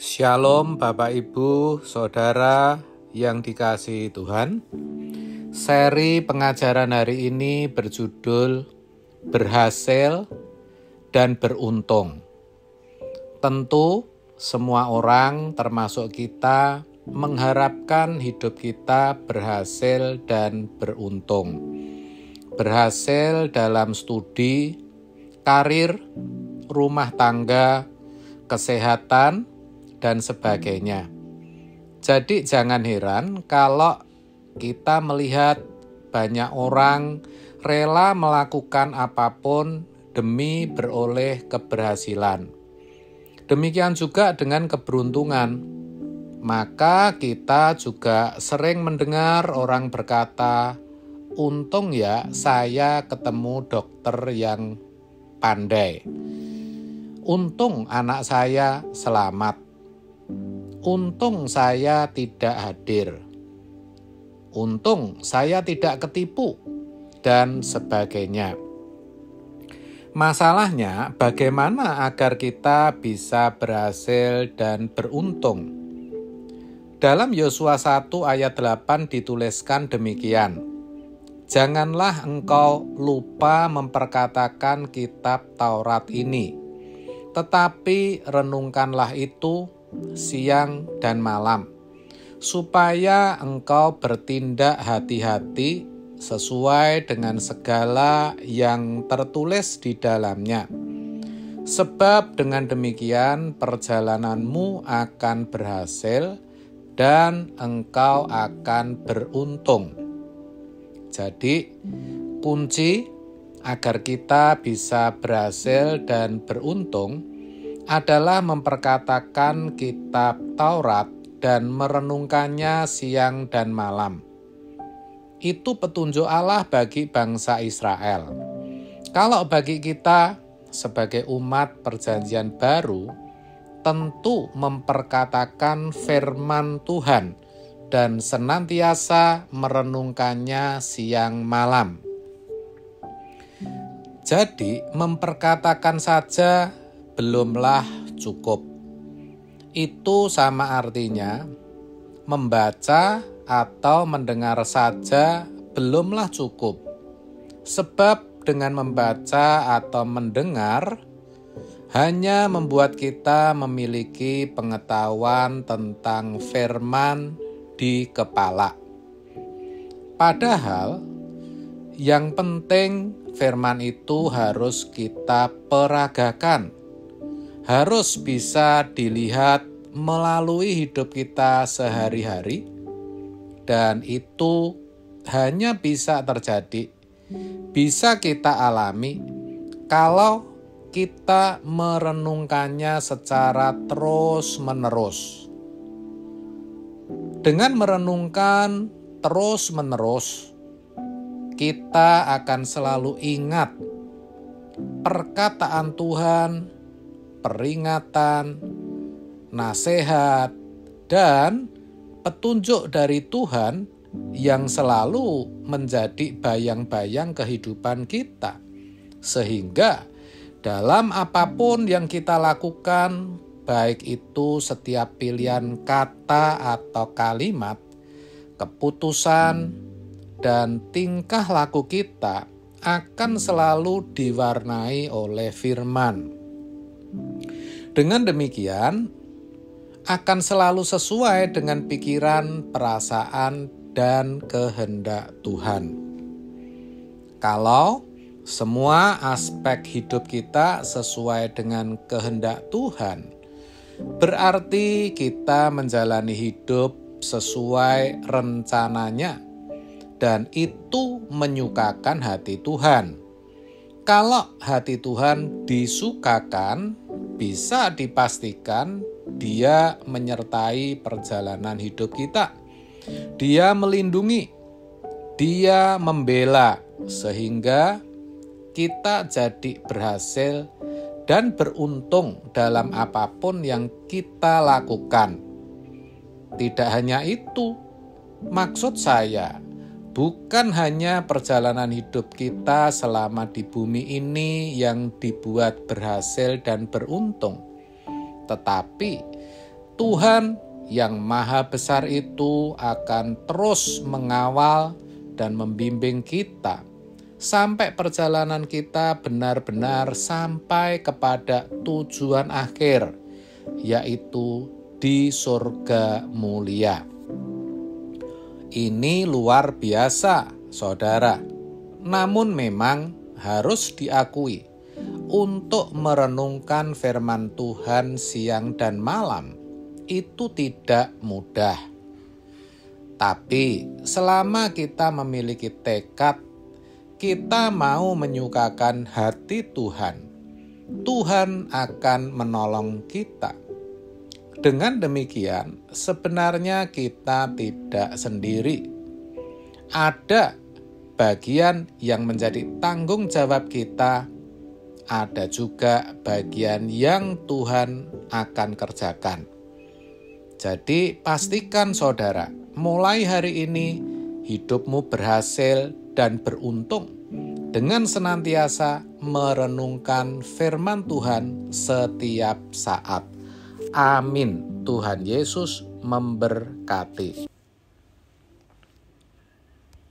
Shalom Bapak Ibu, Saudara yang dikasihi Tuhan. Seri pengajaran hari ini berjudul Berhasil dan Beruntung. Tentu semua orang termasuk kita mengharapkan hidup kita berhasil dan beruntung. Berhasil dalam studi, karir, rumah tangga, kesehatan, dan sebagainya. Jadi jangan heran kalau kita melihat banyak orang rela melakukan apapun demi beroleh keberhasilan. Demikian juga dengan keberuntungan. Maka kita juga sering mendengar orang berkata, "Untung ya saya ketemu dokter yang pandai. Untung anak saya selamat. Untung saya tidak hadir. Untung saya tidak ketipu," dan sebagainya. Masalahnya, bagaimana agar kita bisa berhasil dan beruntung? Dalam Yosua 1 ayat 8 dituliskan demikian, "Janganlah engkau lupa memperkatakan kitab Taurat ini, tetapi renungkanlah itu siang dan malam, supaya engkau bertindak hati-hati sesuai dengan segala yang tertulis di dalamnya. Sebab dengan demikian perjalananmu akan berhasil dan engkau akan beruntung." Jadi, kunci agar kita bisa berhasil dan beruntung adalah memperkatakan kitab Taurat dan merenungkannya siang dan malam. Itu petunjuk Allah bagi bangsa Israel. Kalau bagi kita sebagai umat perjanjian baru, tentu memperkatakan firman Tuhan dan senantiasa merenungkannya siang malam. Jadi, memperkatakan saja belumlah cukup. Itu sama artinya membaca atau mendengar saja belumlah cukup. Sebab dengan membaca atau mendengar hanya membuat kita memiliki pengetahuan tentang firman di kepala. Padahal yang penting firman itu harus kita peragakan. Harus bisa dilihat melalui hidup kita sehari-hari, dan itu hanya bisa terjadi, bisa kita alami kalau kita merenungkannya secara terus-menerus. Dengan merenungkan terus-menerus, kita akan selalu ingat perkataan Tuhan, peringatan, nasihat, dan petunjuk dari Tuhan yang selalu menjadi bayang-bayang kehidupan kita. Sehingga dalam apapun yang kita lakukan, baik itu setiap pilihan kata atau kalimat, keputusan, dan tingkah laku kita akan selalu diwarnai oleh firman. Dengan demikian, akan selalu sesuai dengan pikiran, perasaan, dan kehendak Tuhan. Kalau semua aspek hidup kita sesuai dengan kehendak Tuhan, berarti kita menjalani hidup sesuai rencananya, dan itu menyukakan hati Tuhan. Kalau hati Tuhan disukakan, bisa dipastikan Dia menyertai perjalanan hidup kita. Dia melindungi, Dia membela, sehingga kita jadi berhasil dan beruntung dalam apapun yang kita lakukan. Tidak hanya itu, maksud saya, bukan hanya perjalanan hidup kita selama di bumi ini yang dibuat berhasil dan beruntung, tetapi Tuhan yang Maha Besar itu akan terus mengawal dan membimbing kita sampai perjalanan kita benar-benar sampai kepada tujuan akhir, yaitu di surga mulia. Ini luar biasa, saudara. Namun memang harus diakui, untuk merenungkan firman Tuhan siang dan malam itu tidak mudah. Tapi selama kita memiliki tekad, kita mau menyukakan hati Tuhan, Tuhan akan menolong kita. Dengan demikian, sebenarnya kita tidak sendiri. Ada bagian yang menjadi tanggung jawab kita, ada juga bagian yang Tuhan akan kerjakan. Jadi pastikan saudara, mulai hari ini hidupmu berhasil dan beruntung dengan senantiasa merenungkan firman Tuhan setiap saat. Amin. Tuhan Yesus memberkati.